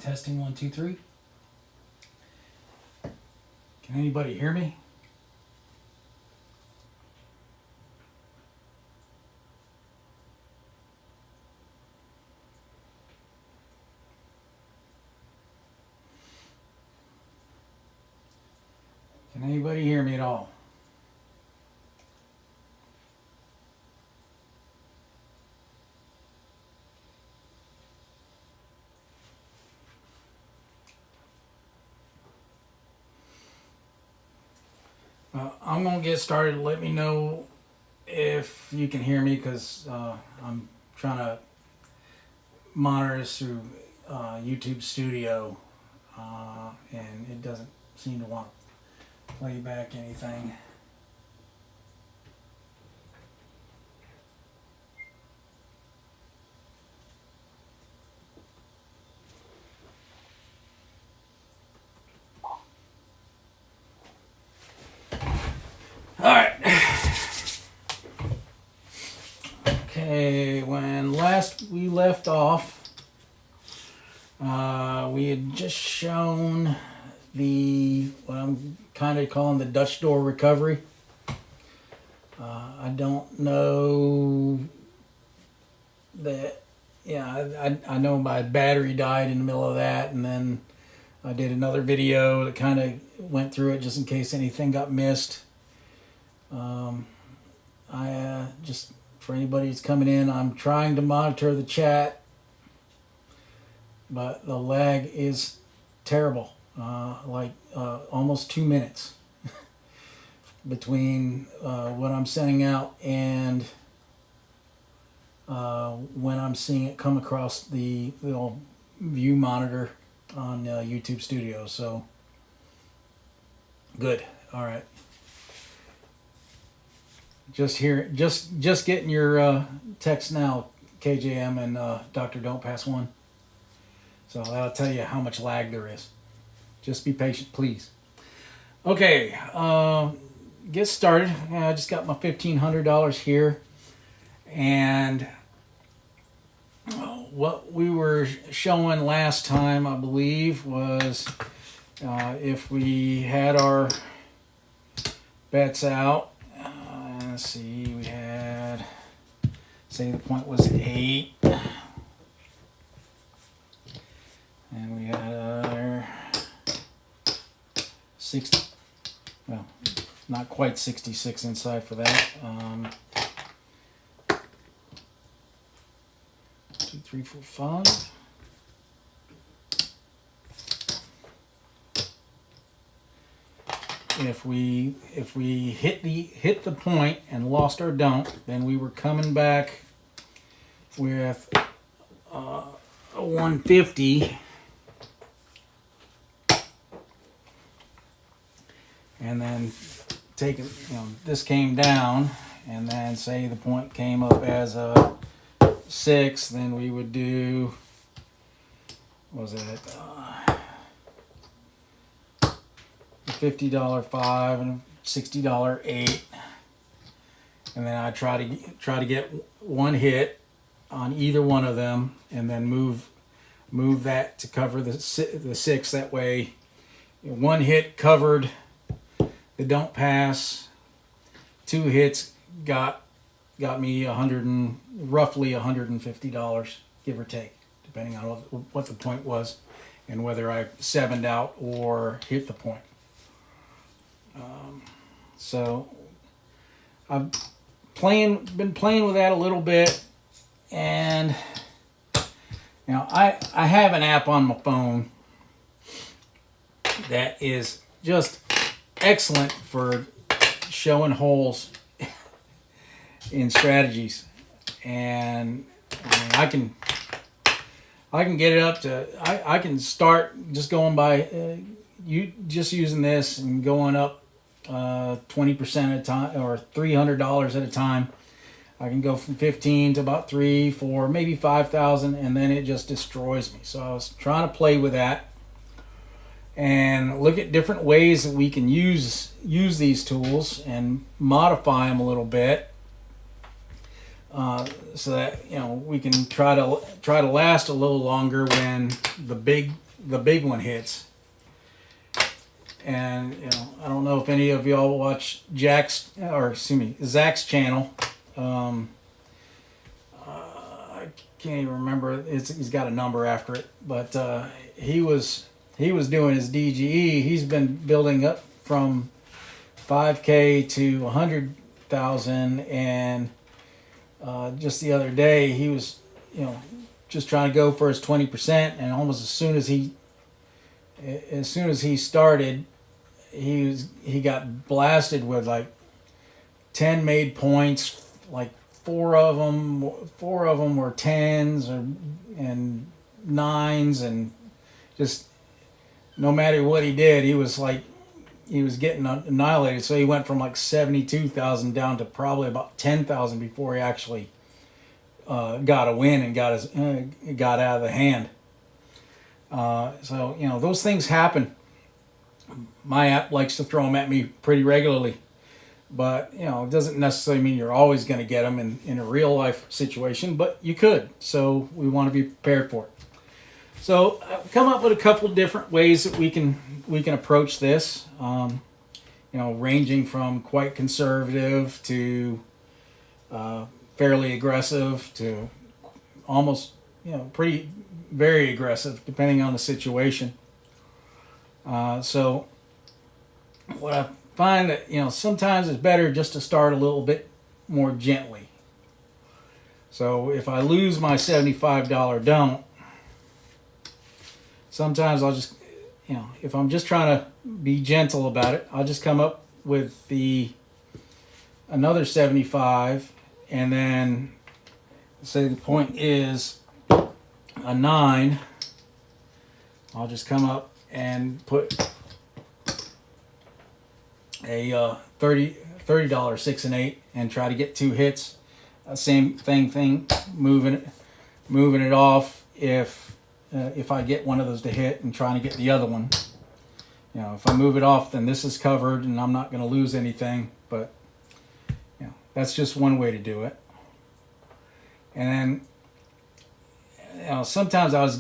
Testing 1, 2, 3. Can anybody hear me? Can anybody hear me at all? I'm going to get started. Let me know if you can hear me, because I'm trying to monitor this through YouTube Studio, and it doesn't seem to want to play back anything. Alright. Okay, when last we left off, we had just shown what I'm kind of calling the Dutch door recovery. I don't know that, I know my battery died in the middle of that, and then I did another video that kind of went through it just in case anything got missed. Just for anybody who's coming in, I'm trying to monitor the chat, but the lag is terrible. Almost 2 minutes between what I'm sending out and when I'm seeing it come across the little view monitor on YouTube Studio. So good. All right. Just getting your text now, KJM and Dr. Don't Pass One. So that'll tell you how much lag there is. Just be patient, please. Okay, get started. I just got my $1,500 here, and what we were showing last time, I believe, was if we had our bets out. Let's see, we had, say the point was 8, and we had 60, well, not quite 66 inside for that. 2, 3, 4, 5. If we hit the point and lost our dump, then we were coming back with a 150, and then taking, this came down, and then say the point came up as a 6, then we would do, what was it? $50 5 and $60 8, and then I try to get one hit on either one of them, and then move that to cover the 6. That way, one hit covered the don't pass. 2 hits got me roughly $150, give or take, depending on what the point was and whether I 7'd out or hit the point. So I've been playing with that a little bit, and I have an app on my phone that is just excellent for showing holes in strategies, and I can get it up to, I can start just going by using this and going up 20% at a time, or $300 at a time. I can go from 15 to about 3, 4, maybe 5,000, and then it just destroys me. So I was trying to play with that and look at different ways that we can use these tools and modify them a little bit, so that we can try to last a little longer when the big the big one hits. And I don't know if any of y'all watch Zach's channel. I can't even remember. He's got a number after it, but he was doing his DGE. He's been building up from 5K to 100,000, and just the other day he was just trying to go for his 20%, and almost as soon as he started, he got blasted with like 10 made points, like four of them were 10s and 9s, and just no matter what he did, he was getting annihilated. So he went from like 72,000 down to probably about 10,000 before he actually got a win and got out of the hand. So those things happen. My app likes to throw them at me pretty regularly, but it doesn't necessarily mean you're always going to get them in a real life situation, but you could. So we want to be prepared for it. So I've come up with a couple different ways that we can approach this. Ranging from quite conservative to fairly aggressive to almost very aggressive, depending on the situation. So what I find that sometimes it's better just to start a little bit more gently. So if I lose my $75 don't, sometimes I'll just if I'm just trying to be gentle about it, I'll just come up with another 75, and then say the point is a 9. I'll just come up and put a $30 6 and 8 and try to get 2 hits. Same thing, moving it off if I get one of those to hit, and trying to get the other one. If I move it off, then this is covered and I'm not going to lose anything, but that's just one way to do it. And then sometimes I was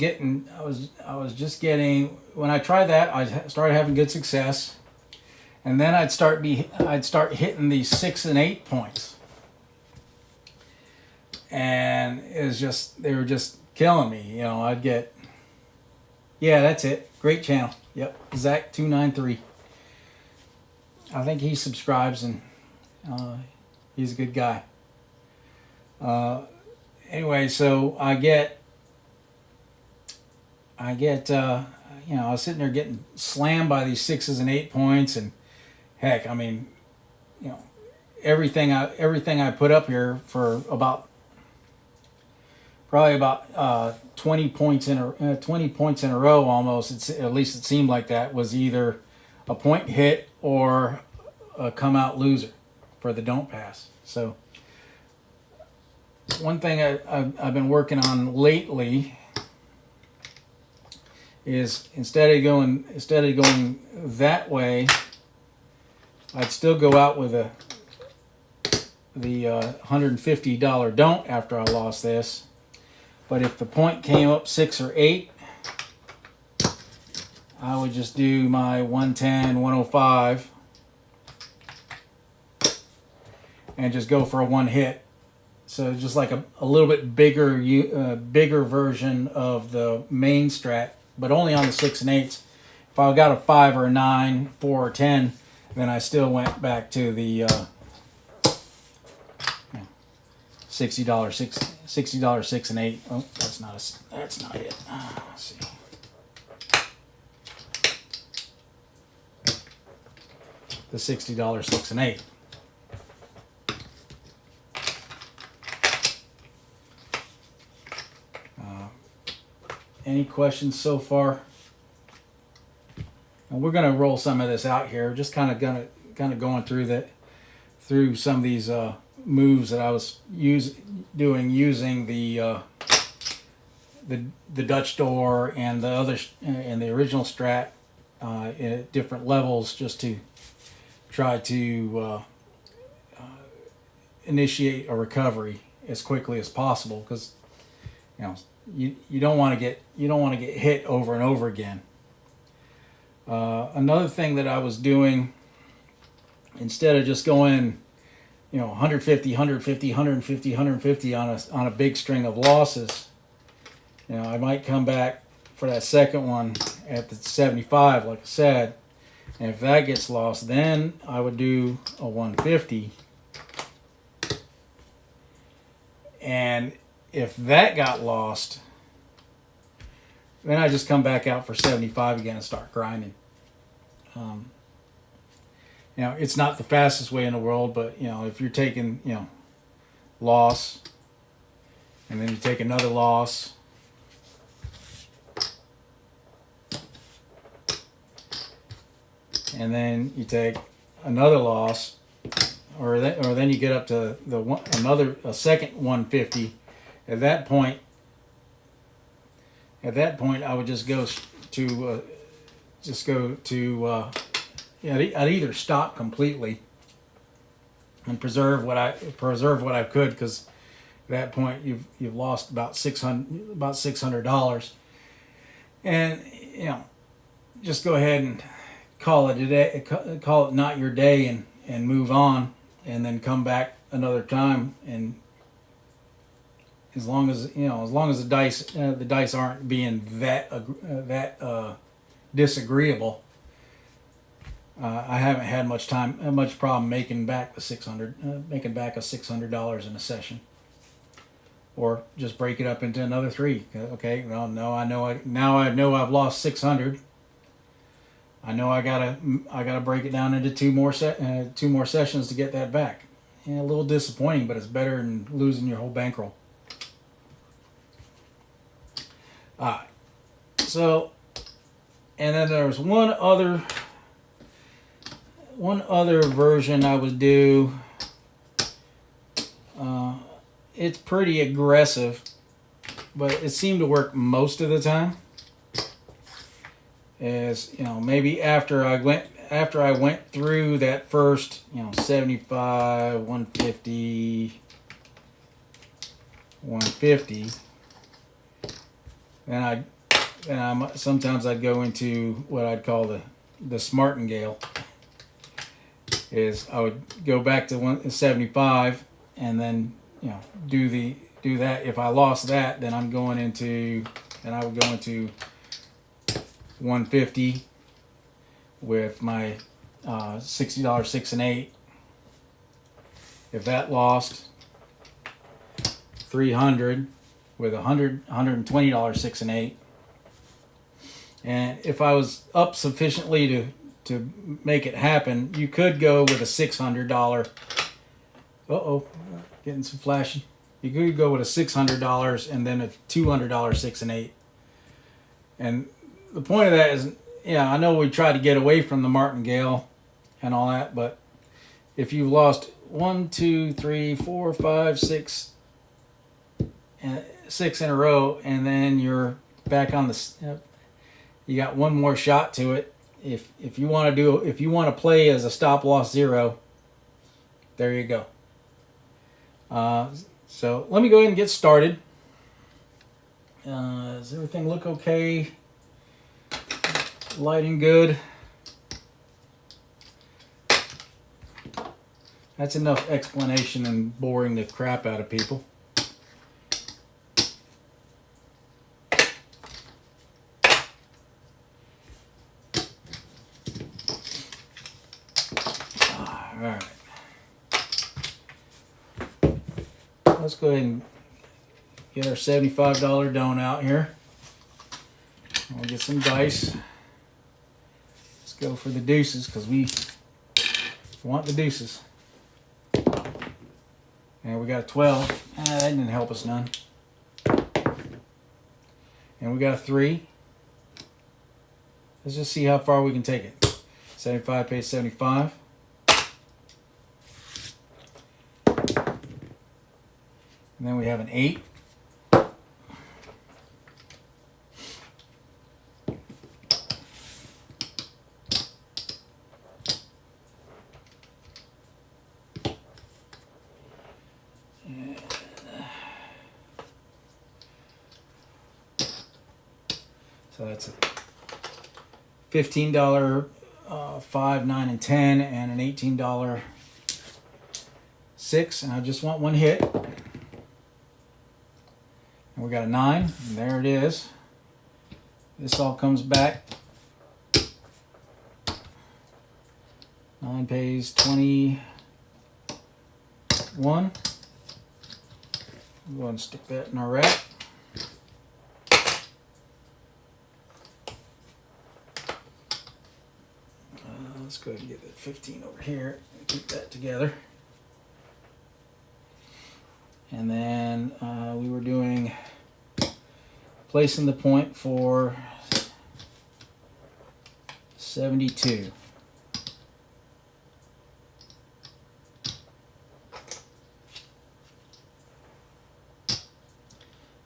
just getting, when I tried that, I started having good success, and then I'd start hitting these 6 and 8 points, and they were just killing me. I'd get, that's it, great channel, yep, Zach 293. I think he subscribes, and he's a good guy. Anyway, so I was sitting there getting slammed by these 6s and 8 points, and heck, I mean, everything I put up here for probably about 20 points in a row almost. At least it seemed like that was either a point hit or a come out loser for the don't pass. So one thing I've been working on lately is instead of going that way, I'd still go out with the $150 don't after I lost this. But if the point came up 6 or 8, I would just do my 110, 105 and just go for a one hit. So just like a little bit bigger version of the main strat, but only on the 6 and 8s. If I got a 5 or a 9, 4 or 10, then I still went back to the $60 6 and 8. Oh, that's not it. Let's see. The $60 6 and 8. Any questions so far? And we're going to roll some of this out here. Just kind of going through some of these moves that I was using the Dutch door and the other and the original strat at different levels, just to try to initiate a recovery as quickly as possible, because you don't want to get hit over and over again. Another thing that I was doing, instead of just going, 150, 150, 150, 150 on a big string of losses, I might come back for that second one at the 75, like I said. And if that gets lost, then I would do a 150. And if that got lost, then I just come back out for 75 again and start grinding. It's not the fastest way in the world, but if you're taking loss, and then you take another loss, and then you take another loss, or then you get up to a second 150. At that point, I would just go to I'd either stop completely and preserve what I could, because at that point you've lost about $600, and just go ahead and call it a day, call it not your day, and move on, and then come back another time. And as long as the dice aren't being that disagreeable, I haven't had much problem making back a $600 in a session, or just break it up into another three. Okay, well, no, I know I've lost 600. I know I gotta break it down into two more sessions to get that back. A little disappointing, but it's better than losing your whole bankroll. So, and then there's one other version I would do. It's pretty aggressive, but it seemed to work most of the time. Is maybe after I went through that first 75, 150, 150, then sometimes I'd go into what I'd call the Smartingale. Is I would go back to 175, and then do that. If I lost that, then I would go into 150 with my $60 6 and 8. If that lost, 300 with $120 6 and 8. And if I was up sufficiently to make it happen, you could go with a $600. Getting some flashing. You could go with a $600 and then a $200 6 and 8. And the point of that is, I know we try to get away from the martingale and all that, but if you've lost 1, 2, 3, 4, 5, 6 in a row, and then you're back on you got one more shot to it. If you want to play as a stop loss 0, there you go. So let me go ahead and get started. Does everything look okay? Lighting good? That's enough explanation and boring the crap out of people. Alright. Let's go ahead and get our $75 don out here. We'll get some dice. Let's go for the deuces, because we want the deuces. And we got a 12. That didn't help us none. And we got a 3. Let's just see how far we can take it. 75 pays 75. And then we have an 8. So that's a $15 5, 9, and 10, and an $18 6. And I just want one hit. And we got a 9, and there it is. This all comes back. 9 pays 21. We'll go ahead and stick that in our rack. Let's go ahead and get that 15 over here and keep that together. And then we were doing placing the point for 72.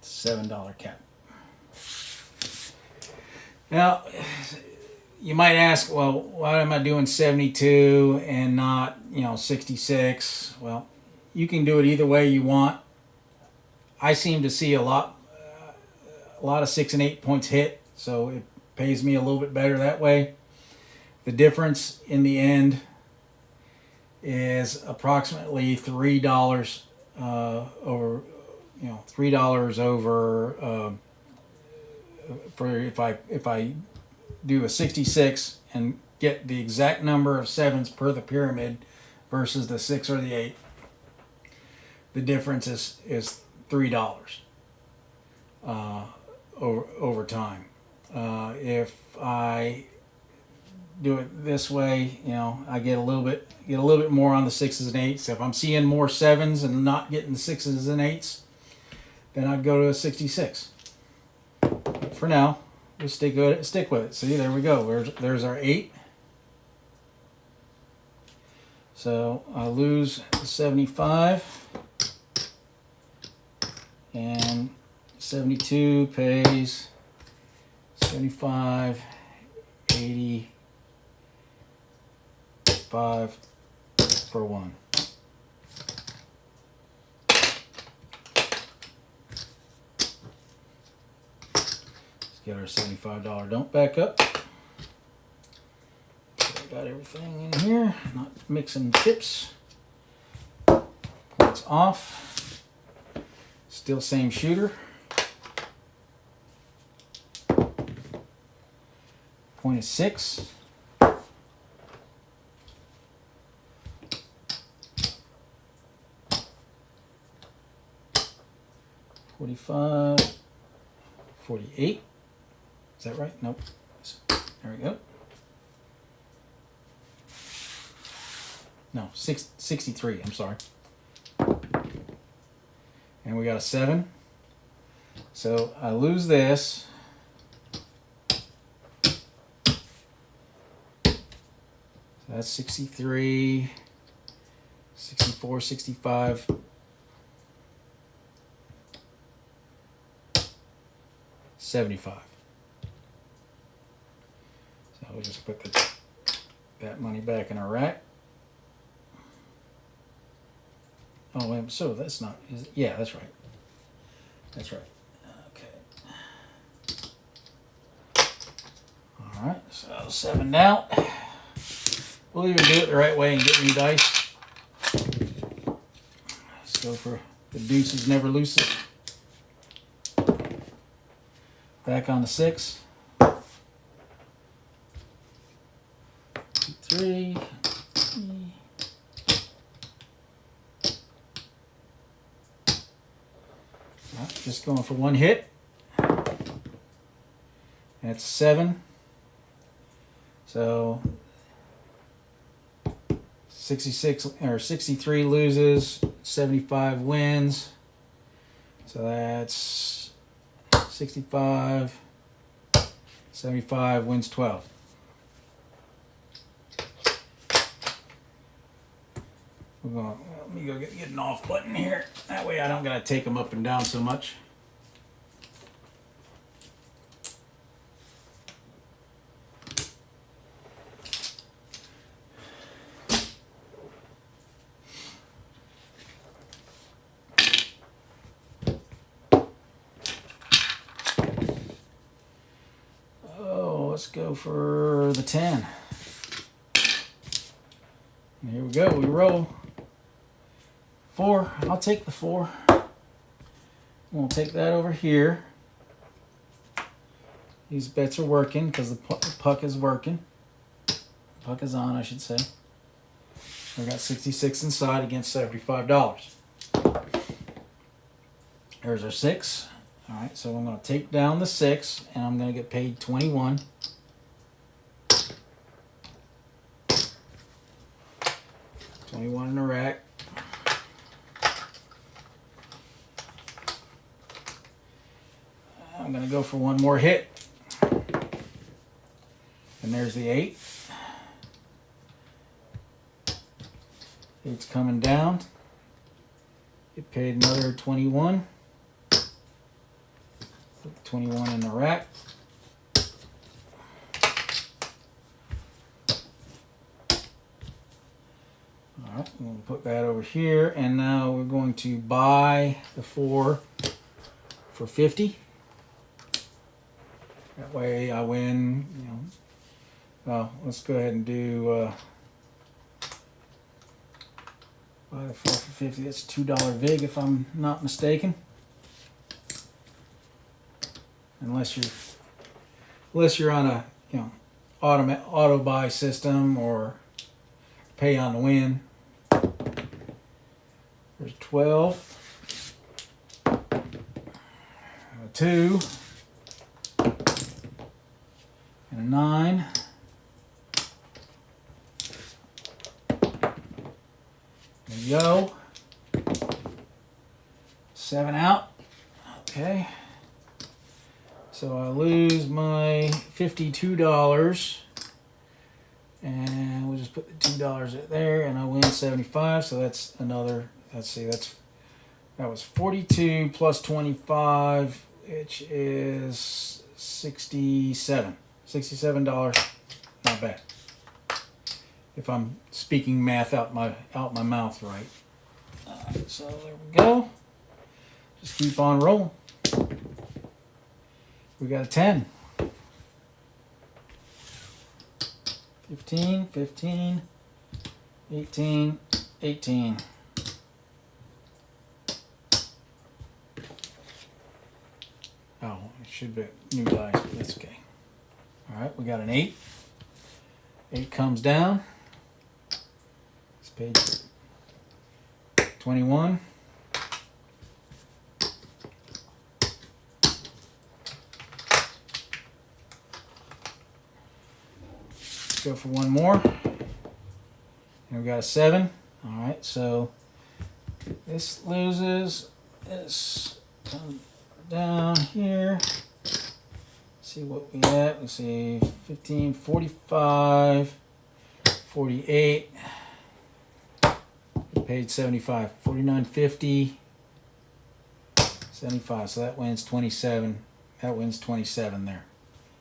$7 cap. Now, you might ask, well, why am I doing 72 and not, 66? Well, you can do it either way you want. I seem to see a lot of 6 and 8 points hit, so it pays me a little bit better that way. The difference in the end is approximately $3 over. $3 over for if I do a 66 and get the exact number of 7s per the pyramid versus the 6 or the 8. The difference is $3 over time. If I do it this way, I get a little bit more on the 6s and 8s. If I'm seeing more 7s and not getting the 6s and 8s, then I'd go to a 66. But for now, we'll stick with it. See, there we go. There's our 8. So I lose 75, and 72 pays 75, 85 for 1. Get our $75 dump back up. So I got everything in here, not mixing chips. Points off. Still same shooter. Point is 6. $45, $48. Is that right? Nope. There we go. No, 63. I'm sorry. And we got a 7. So I lose this. So that's 63, 64, 65. 75. So we'll just put that money back in our rack. Oh, wait, so that's not, yeah, that's right. That's right. Okay. All right, so 7 down. We'll even do it the right way and get new dice. Let's go for the deuces never loses. Back on the 6. 3. Just going for one hit. That's 7. So 66 or 63 loses, 75 wins. So that's 65, 75 wins 12. Let me go get an off button here. That way I don't gotta take them up and down so much. go for the 10. And here we go. We roll. 4. I'll take the 4. We'll take that over here. These bets are working because the puck is working. Puck is on, I should say. I got 66 inside against $75. There's our 6. All right, so I'm going to take down the 6, and I'm going to get paid 21. $21 in the rack. I'm going to go for one more hit. And there's the 8. 8's coming down. Get paid another 21. Put the 21 in the rack. Alright, we're going to put that over here. And now we're going to buy the 4 for 50. That way I win, you know. Well, let's go ahead and do buy the 4 for 50. That's $2 vig if I'm not mistaken. Unless you're on a, you know, auto buy system or pay on the win. There's 12. A 2. And a 9. There you go. 7 out. Okay. So I lose my $52. And we'll just put the $2 there, and I win 75. So that's another, let's see, that was 42 plus 25, which is 67. $67. Not bad. If I'm speaking math out my mouth right. So there we go. Just keep on rolling. We got a 10. 15, 15, 18, 18. Oh, it should be new dice, but that's okay. All right, we got an 8. 8 comes down. It's page 21. Let's go for one more. And we got a 7. All right, so this loses. This comes down here. See what we got. Let's see, 15, 45, 48. Paid 75, 49.50, 75. So that wins 27. That wins 27 there,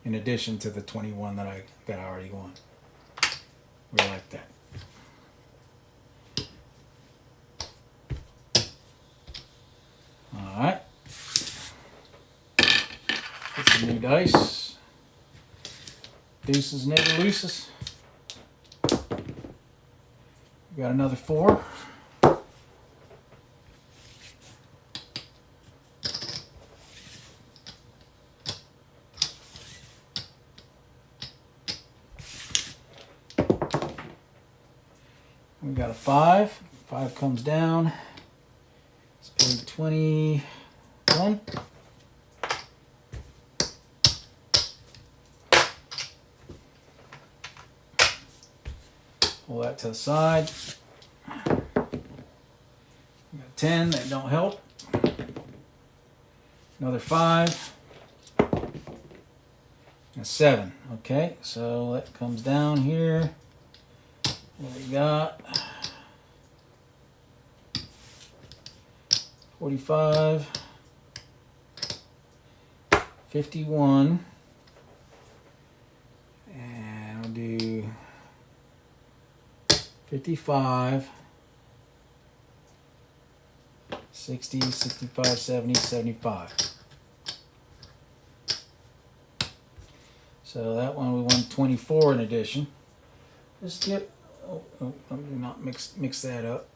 in addition to the 21 that I already won. We like that. All right. Get some new dice. Deuces never loses. We got another 4. We got a 5. 5 comes down. It's paid 21. Pull that to the side. We got a 10. That don't help. Another 5. A 7. Okay, so that comes down here. What we got? 45, 51, and I'll do 55, 60, 65, 70, 75. So that one we won 24 in addition. Let's get, let me not mix that up.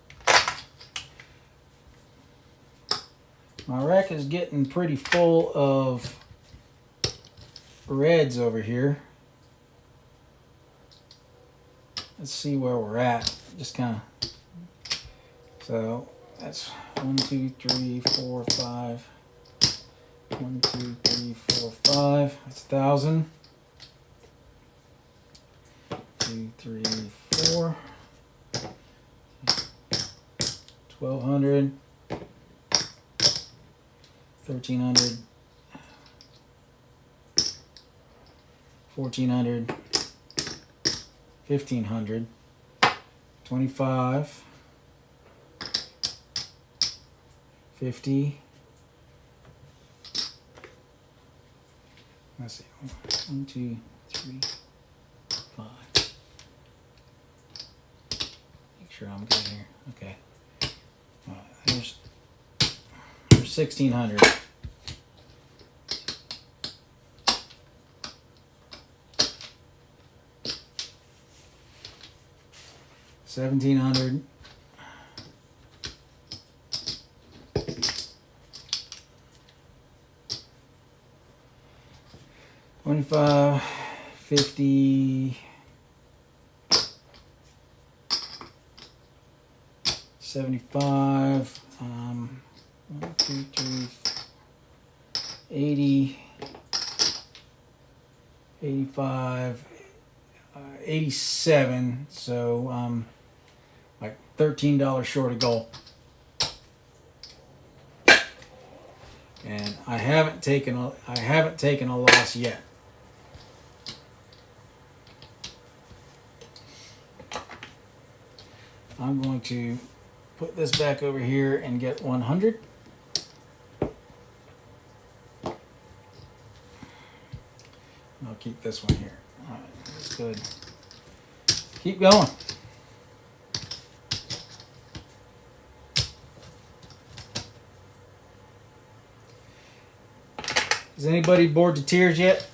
My rack is getting pretty full of reds over here. Let's see where we're at. Just kind of. So that's 1, 2, 3, 4, 5. 1, 2, 3, 4, 5. That's 1,000. 2, 3, 4. 1,200. 1,300. 1,400. 1,500. 25. 50. Let's see. 1, 2, 3, 5. Make sure I'm good here. Okay. There's 1,600. $1,700. 25, 50, 75, 1, 2, 3, 80, 85, 87. So like $13 short of goal. And I haven't taken a loss yet. I'm going to put this back over here and get 100. I'll keep this one here. All right, that's good. Keep going. Is anybody bored to tears yet?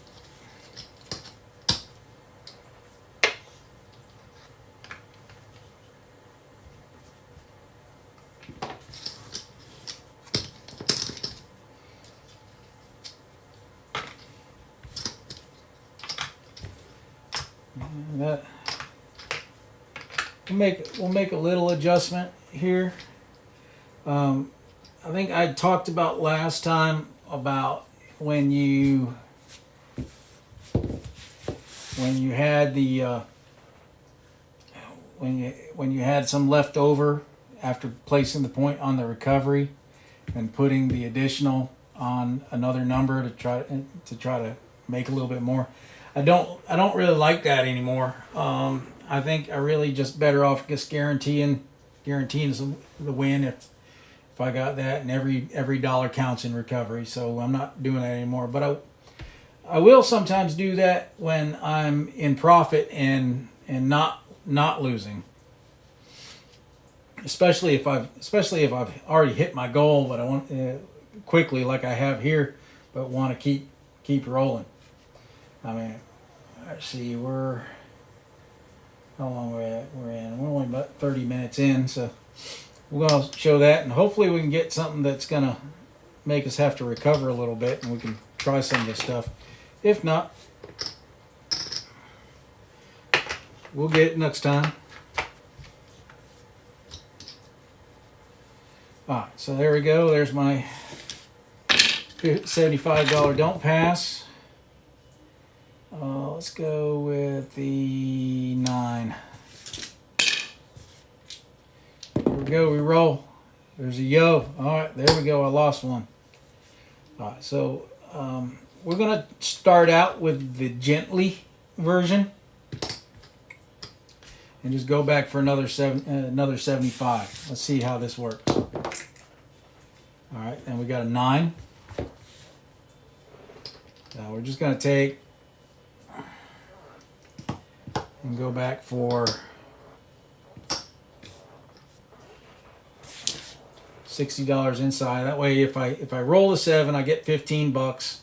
That we'll make a little adjustment here. I think I talked about last time about when you had the when you had some left over after placing the point on the recovery and putting the additional on another number to try to make a little bit more. I don't really like that anymore. I think I really just better off just guaranteeing the win if I got that, and every dollar counts in recovery. So I'm not doing that anymore. But I will sometimes do that when I'm in profit and not losing. Especially if I've already hit my goal, but I want quickly like I have here, but want to keep rolling. I mean, let's see, how long we're in. We're only about 30 minutes in, so we're going to show that, and hopefully we can get something that's going to make us have to recover a little bit, and we can try some of this stuff. If not, we'll get it next time. All right, so there we go. There's my $75 don't pass. Let's go with the 9. Here we go. We roll. There's a yo. All right, there we go. I lost one. All right, so we're gonna start out with the gently version and just go back for another 75. Let's see how this works. All right, and we got a 9. Now we're just gonna take and go back for $60 inside. That way, if I roll a 7, I get $15.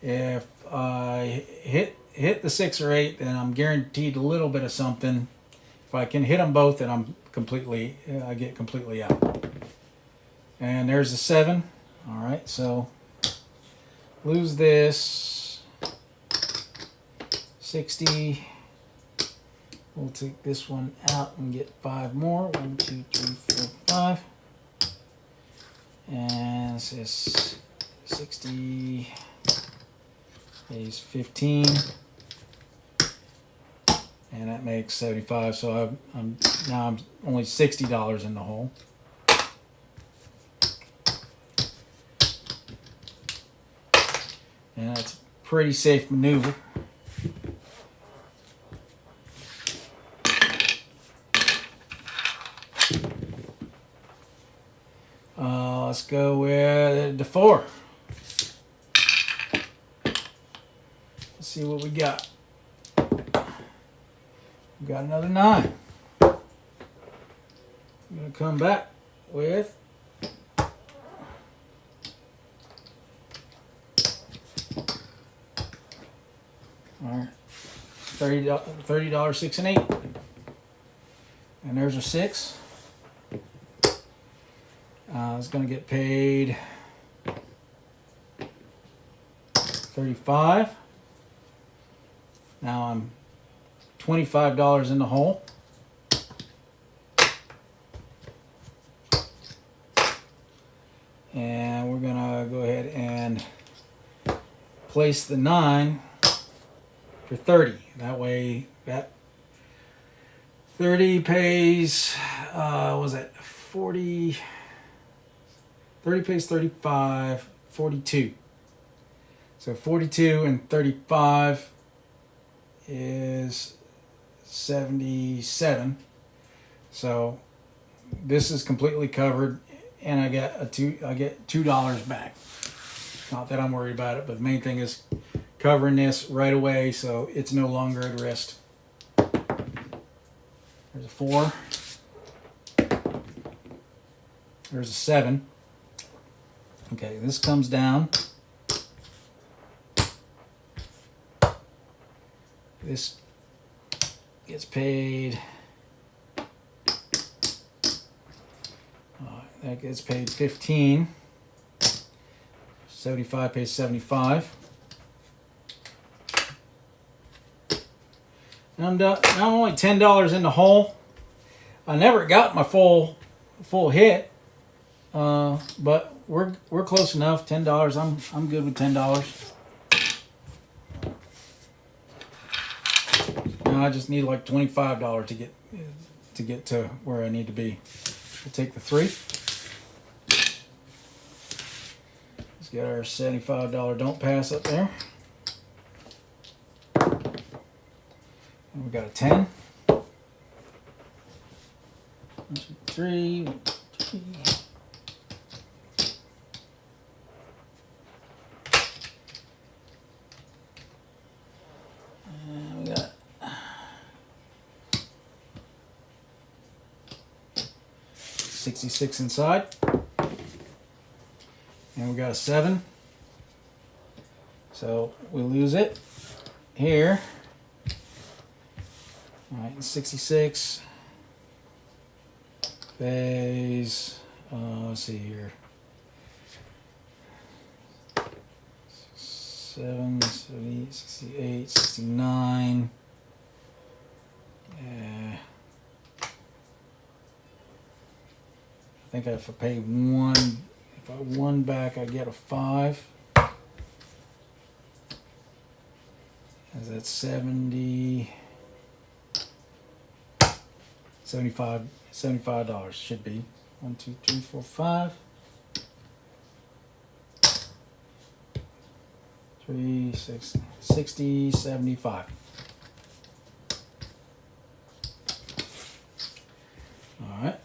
If I hit the 6 or 8, then I'm guaranteed a little bit of something. If I can hit them both, then I get completely out. And there's a 7. All right, so lose this 60. We'll take this one out and get 5 more. 1, 2, 3, 4, 5. And this is 60 is 15. And that makes 75. So I'm only $60 in the hole. And that's a pretty safe maneuver. Let's go with the 4. Let's see what we got. We got another 9. I'm going to come back with $30, $30, 6 and 8. And there's a 6. I was going to get paid 35. Now I'm $25 in the hole. And we're going to go ahead and place the 9 for 30. That way that 30 pays, was it 40? 30 pays 35, 42. So 42 and 35 is 77. So this is completely covered, and I get $2 back. Not that I'm worried about it, but the main thing is covering this right away, so it's no longer at risk. There's a 4. There's a 7. Okay, this comes down. This gets paid. That gets paid 15. 75 pays 75. And I'm done. Now I'm only $10 in the hole. I never got my full hit, but we're close enough. $10. I'm good with $10. Now I just need like $25 to get to where I need to be. We'll take the 3. Let's get our $75 don't pass up there. And we got a 10. 1, 2, 3. 1, 2, 3. And we got 66 inside. And we got a 7. So we lose it here. All right, 66 pays, let's see here, 7, 70, 68, 69. I think if I pay 1, if I 1 back, I get a 5. Is that 70? $75 should be. 1, 2, 3, 4, 5. 3, 6, 60, 75. All right.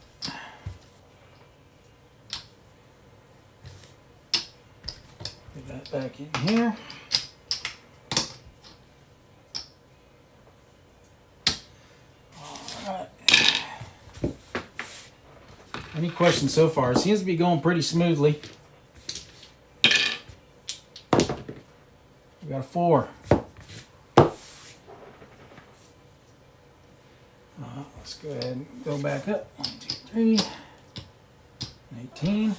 Put that back in here. Any questions so far? It seems to be going pretty smoothly. We got a a 4. Let's go ahead and go back up. 1, 2, 3. 18.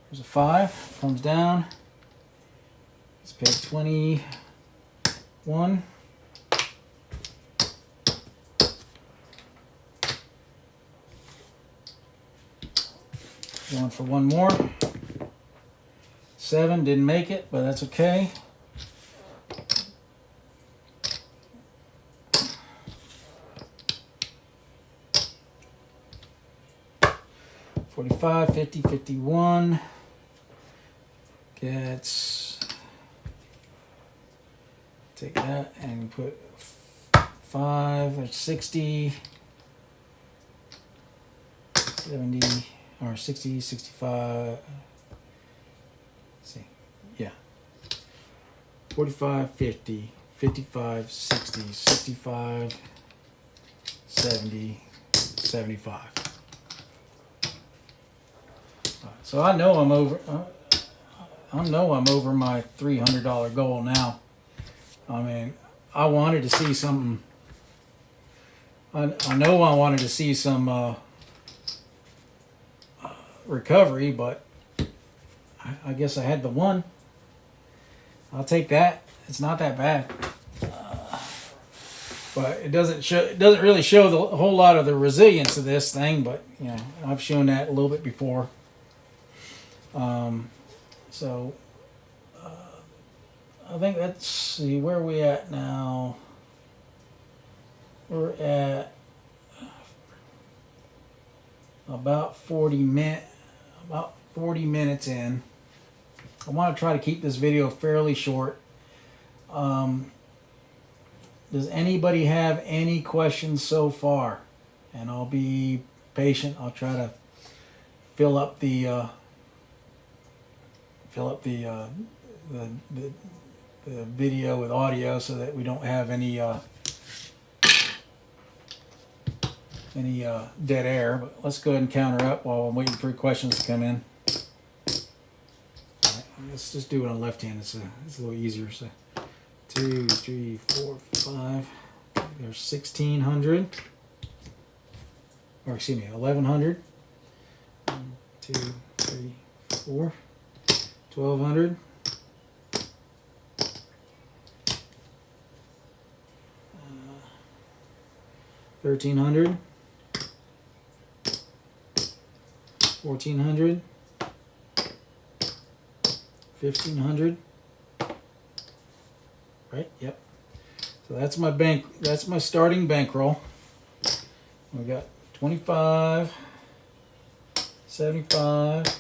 There's a 5. Comes down. Let's pay 21. Going for one more. 7 didn't make it, but that's okay. $45, $50, $51 gets, take that and put 5 or 60, 70 or 60, 65. Let's see, yeah, 45, 50, 55, 60, 65, 70, 75. So I know I'm over. I know I'm over my $300 goal now. I mean, I wanted to see something. I know I wanted to see some recovery, but I guess I had the one. I'll take that. It's not that bad, but it doesn't show. It doesn't really show the whole lot of the resilience of this thing. But you know, I've shown that a little bit before. So I think let's see where we at now. We're at about 40 minutes in. I want to try to keep this video fairly short. Does anybody have any questions so far? And I'll be patient. I'll try to fill up the video with audio so that we don't have any dead air. But let's go ahead and counter up while I'm waiting for questions to come in. All right, let's just do it on the left hand. It's a little easier. So 2, 3, 4, 5. There's 1,600. Or excuse me, 1,100. 1, 2, 3, 4. 1,200. 1,300. 1,400. 1,500. Right? Yep. So that's my bank. That's my starting bankroll. We got 25, 75.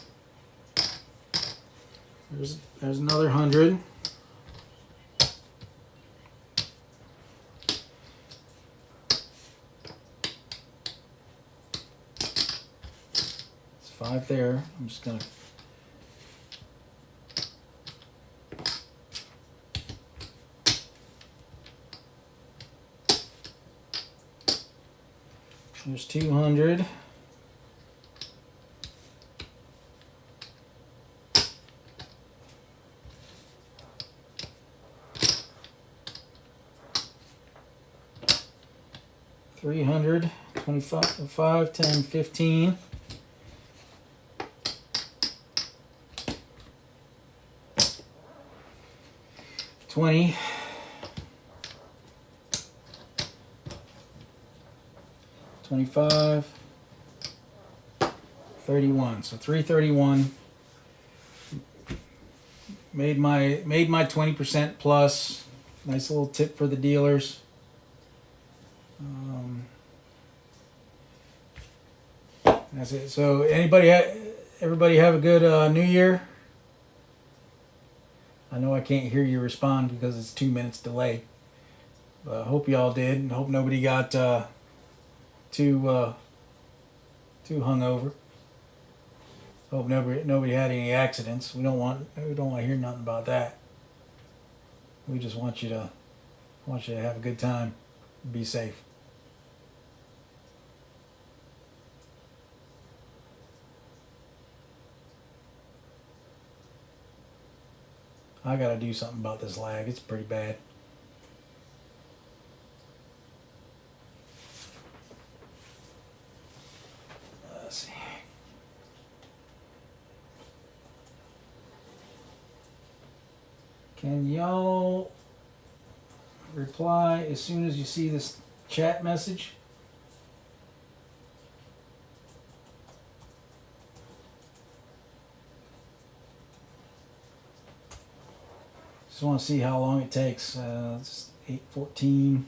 There's another 100. It's 5 there. I'm just gonna. There's 200. $300, 25, 5, 10, 15. $20. 25, 31. So 331. Made my 20% plus. Nice little tip for the dealers. That's it. So everybody have a good New Year. I know I can't hear you respond because it's 2 minutes delay. But I hope y'all did, and hope nobody got too hungover. Hope nobody had any accidents. We don't want to hear nothing about that. We just want you to have a good time, be safe. I gotta do something about this lag. It's pretty bad. Let's see. Can y'all reply as soon as you see this chat message? Just want to see how long it takes. It's 8:14.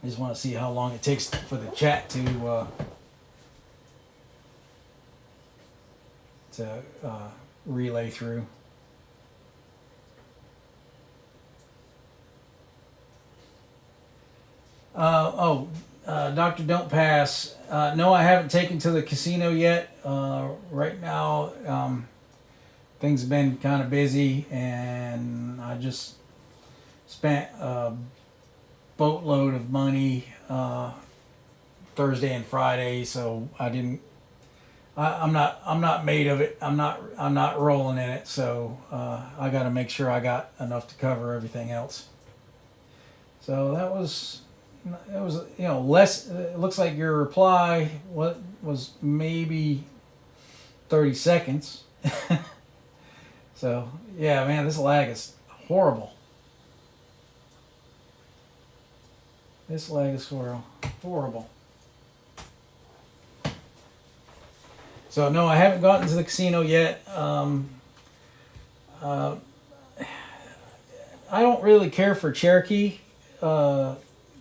I just want to see how long it takes for the chat to relay through. Doctor, don't pass. No, I haven't taken to the casino yet. Right now, things have been kind of busy, and I just spent a boatload of money Thursday and Friday, so I didn't. I'm not made of it. I'm not rolling in it. So I got to make sure I got enough to cover everything else. So that was. It was, less. It looks like your reply was maybe 30 seconds. So yeah, man, this lag is horrible. This lag is horrible. So no, I haven't gotten to the casino yet. I don't really care for Cherokee.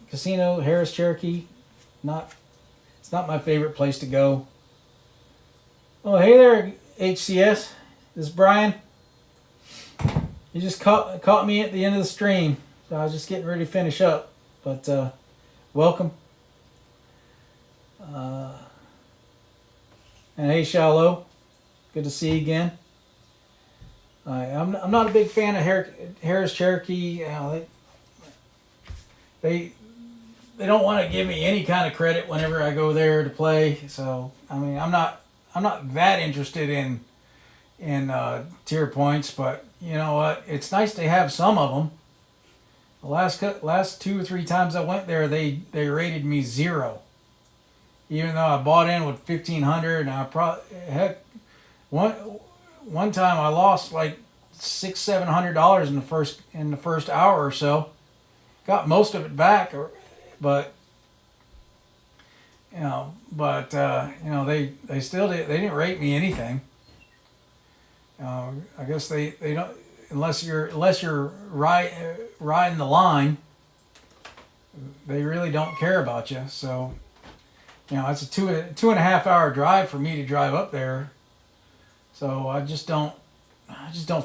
Casino, Harris Cherokee, it's not my favorite place to go. Oh, hey there, HCS. This is Brian. You just caught me at the end of the stream, so I was just getting ready to finish up. But welcome. And hey, Shallow, good to see you again. I'm not a big fan of Harris Cherokee. They don't want to give me any kind of credit whenever I go there to play. So I mean, I'm not that interested in tier points, but you know what? It's nice to have some of them. The last 2 or 3 times I went there, they rated me 0, even though I bought in with 1,500, and one time I lost like $600-700 in the first hour or so. Got most of it back, but they still they didn't rate me anything. I guess they don't, unless you're riding the line. They really don't care about you. So it's a 2.5 hour drive for me to drive up there. So I just don't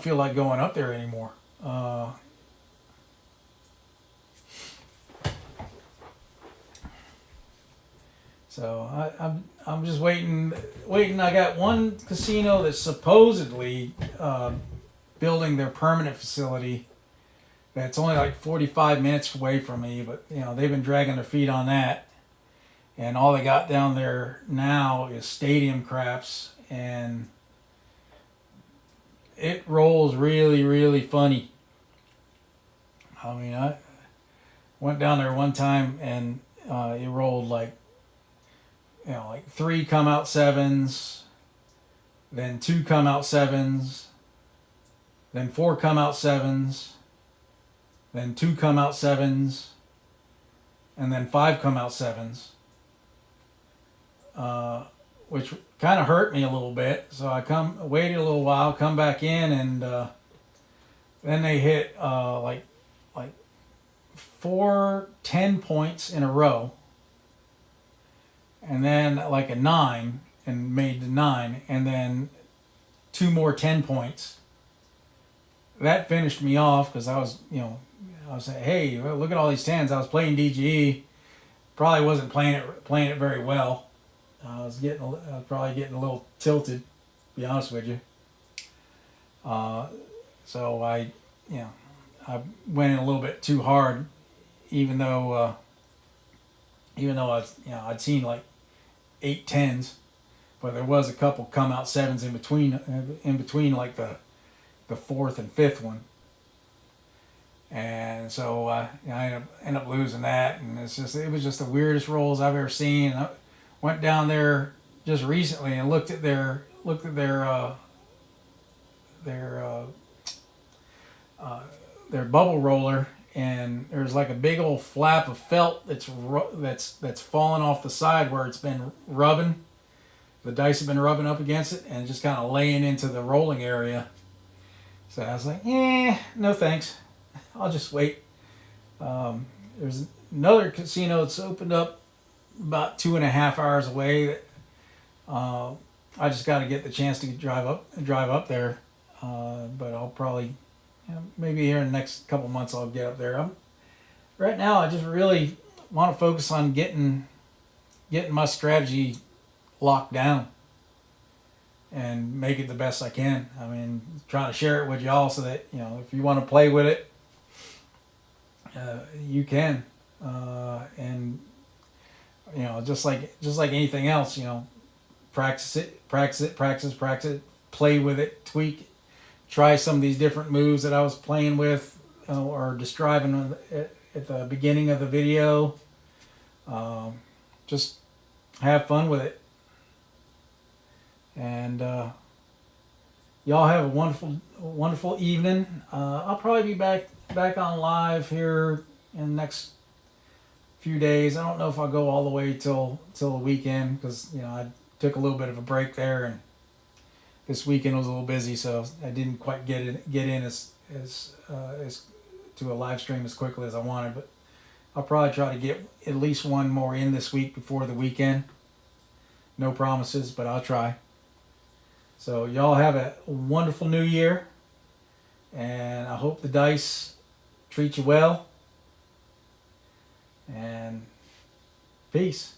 feel like going up there anymore. So I'm just waiting. I got one casino that's supposedly building their permanent facility. That's only like 45 minutes away from me, but they've been dragging their feet on that. And all they got down there now is stadium craps, and it rolls really, really funny. I mean, I went down there one time, and it rolled like 3 come out 7s, then 2 come out 7s, then 4 come out 7s, then 2 come out 7s, and then 5 come out 7s, which kind of hurt me a little bit. So I waited a little while, come back in, and then they hit like 4 10 points in a row. And then like a 9, and made the 9, and then 2 more 10 points. That finished me off because I was saying, hey, look at all these 10s. I was playing DGE, probably wasn't playing it very well. I was probably getting a little tilted, to be honest with you. So I went in a little bit too hard, even though I'd seen like 8 10s, but there was a couple come out 7s in between like the the fourth and fifth one. And so I ended up losing that, and it was just the weirdest rolls I've ever seen. I went down there just recently and looked at their bubble roller, and there's like a big old flap of felt that's fallen off the side where it's been rubbing. The dice have been rubbing up against it and just kind of laying into the rolling area. So I was like, no thanks. I'll just wait. There's another casino that's opened up about 2.5 hours away. That I just got to get the chance to drive up there. But I'll probably, maybe here in the next couple months I'll get up there. Right now I just really want to focus on getting my strategy locked down and make it the best I can. I mean, trying to share it with y'all so that, if you want to play with it, you can. And just like anything else, practice it, play with it, tweak it, try some of these different moves that I was playing with or describing at the beginning of the video. Just have fun with it. And y'all have a wonderful evening. I'll probably be back on live here in the next few days. I don't know if I'll go all the way till the weekend, because I took a little bit of a break there, and this weekend was a little busy, so I didn't quite get in as to a live stream as quickly as I wanted. But I'll probably try to get at least one more in this week before the weekend. No promises, but I'll try. So y'all have a wonderful new year, and I hope the dice treat you well, and peace.